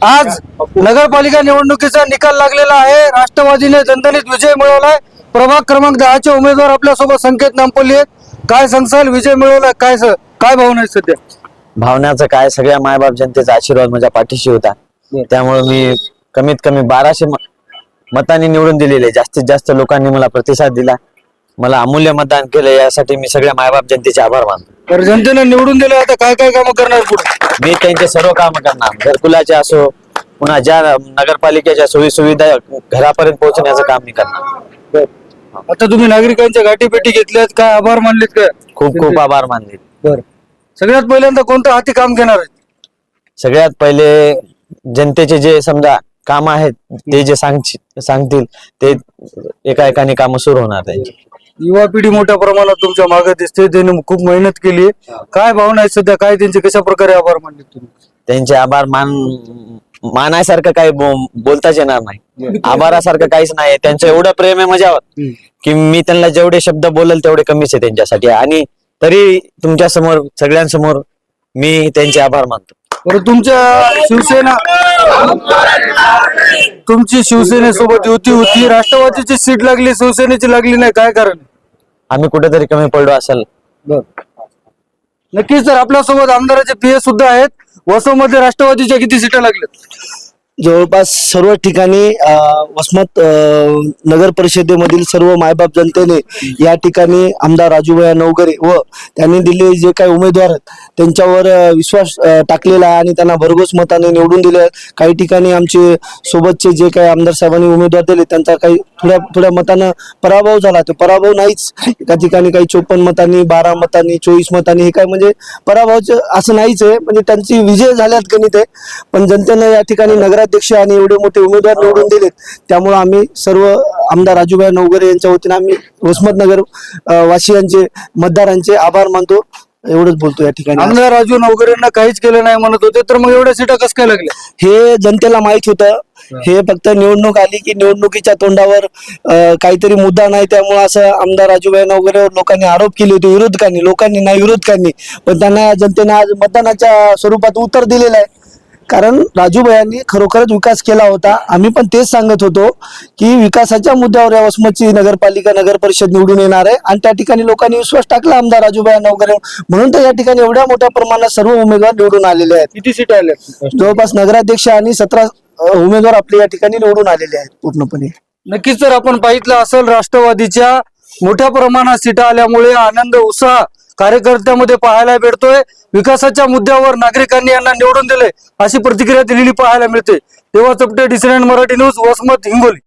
आज नगरपालिका निवडणुकीचा निकाल लागलेला आहे। राष्ट्रवादीने दणदणीत विजय मिळवलाय। प्रभाग क्रमांक 10 चे उमेदवार आपल्या सोबत संकेत नामपल्ली आहेत। काय सांगसाल, विजय मिळवलाय, काय भावना आहे सध्या? भावनाचं काय, सगळ्या मायबाप जनतेचा आशीर्वाद माझ्या पाठीशी होता। त्यामुळे मी कमीत कमी 1200 मतांनी निवडून दिलेले। जास्तीत जास्त लोकांनी मला प्रतिसाद दिला, मला अमूल्य मतदान केलं, यासाठी मी सगळ्या मायबाप जनतेचे आभार मानतो। तर जनतेने निवडून दिलं, आता काय काय कामं करणार पुढे? मी त्यांचे सर्व काम करणार, घरकुलाचे असो, पुन्हा ज्या नगरपालिकेच्या सोयी सुविधा घरापर्यंत पोहोचण्याचं काम मी करणार। आता तुम्ही नागरिकांच्या गाठीभेटी घेतल्यात, काय आभार मानलेत काय? खूप खूप आभार मानले। बरं, सगळ्यात पहिल्यांदा कोणतं हाती काम घेणार आहे? सगळ्यात पहिले जनतेचे जे समजा काम आहेत ते जे सांगतील ते एका एकाने काम सुरू होणार त्यांची। युवा पिढी मोठ्या प्रमाणात तुमच्या मागे दिसते, त्यांनी खूप मेहनत केली। काय भावना आहे सध्या, काय त्यांचे कशा प्रकारे आभार मानले तुम्ही? त्यांचे आभार मानायसारखं काही बोलताच येणार नाही, आभारासारखं काहीच नाही। त्यांचं एवढं प्रेम आहे माझ्यावर की मी त्यांना जेवढे शब्द बोलेल तेवढे कमीच आहे त्यांच्यासाठी, आणि तरी तुमच्या समोर सगळ्यांसमोर मी त्यांचे आभार मानतो। बरं, तुमची शिवसेनेसोबत युती होती, राष्ट्रवादीची सीट लागली, शिवसेनेची लागली नाही, काय कारण? आम्ही कुठेतरी कमी पडलो असेल। नक्कीच। तर आपल्यासोबत आमदाराचे पीए सुद्धा आहेत। वसममध्ये राष्ट्रवादीच्या किती सीटा लागल्या? जवळपास सर्व ठिकाणी वसमत नगर परिषदेमधील सर्व मायबाप जनतेने या ठिकाणी आमदार राजूभाई नवघरे व त्यांनी दिलेले जे काही उमेदवार आहेत त्यांच्यावर विश्वास टाकलेला आहे आणि त्यांना भरघोस मताने निवडून दिले। काही ठिकाणी आमचे सोबतचे जे काही आमदार साहेबांनी उमेदवार दिले त्यांचा काही थोड्या मतानं पराभव झाला। तो पराभव नाहीच, एका ठिकाणी काही 54 मतांनी, 12 मतांनी, 24 मतांनी, हे काय म्हणजे पराभवाचं असं नाहीच आहे, म्हणजे त्यांची विजय झाल्यात गणित आहे। पण जनतेने या ठिकाणी नगराध्यक्ष आणि एवढे मोठे उमेदवार निवडून दिलेत, त्यामुळे आम्ही सर्व आमदार राजूभाई नवघरे यांच्या वतीने आम्ही वसमत नगर वासियांचे, मतदारांचे आभार मानतो। एवढंच बोलतो या ठिकाणी। आमदार राजू नवघरेंना काहीच केलं नाही म्हणत होते, तर मग एवढ्या सीटा कसं काय लागल्या? हे जनतेला माहित होतं, हे फक्त निवडणूक आली की निवडणुकीच्या तोंडावर काहीतरी मुद्दा नाही, त्यामुळे असं आमदार राजूभाई नवघरेवर लोकांनी आरोप केले होते, लोकांनी नाही विरोधकांनी, पण त्यांना जनतेने आज मतदानाच्या स्वरूपात उत्तर दिलेलं आहे। कारण राजूभाईंनी खरोखरच विकास केला होता। आम्ही पण तेच सांगत होतो की विकासाच्या मुद्द्यावर या वसमतची नगरपालिका, नगर परिषद निवडून येणार आहे, आणि त्या ठिकाणी लोकांनी विश्वास टाकला आमदार राजूभाई नवघरे, म्हणून तर या ठिकाणी एवढ्या मोठ्या प्रमाणात सर्व उमेदवार निवडून आलेले आहेत। किती सीटा आल्या? जवळपास नगराध्यक्ष आणि 17 उमेदवार आपले या ठिकाणी निवडून आलेले आहेत पूर्णपणे। नक्कीच। तर आपण पाहिलं असेल, राष्ट्रवादीच्या मोठ्या प्रमाणात सीटा आल्यामुळे आनंद, उत्साह कार्यकर्त्यांमध्ये पाहायला मिळतोय। विकासाच्या मुद्द्यावर नागरिकांनी यांना निवडून दिले अशी प्रतिक्रिया दिलेली पाहायला मिळते। तेव्हा चपटे, डिसेंट मराठी न्यूज, वसमत, हिंगोली।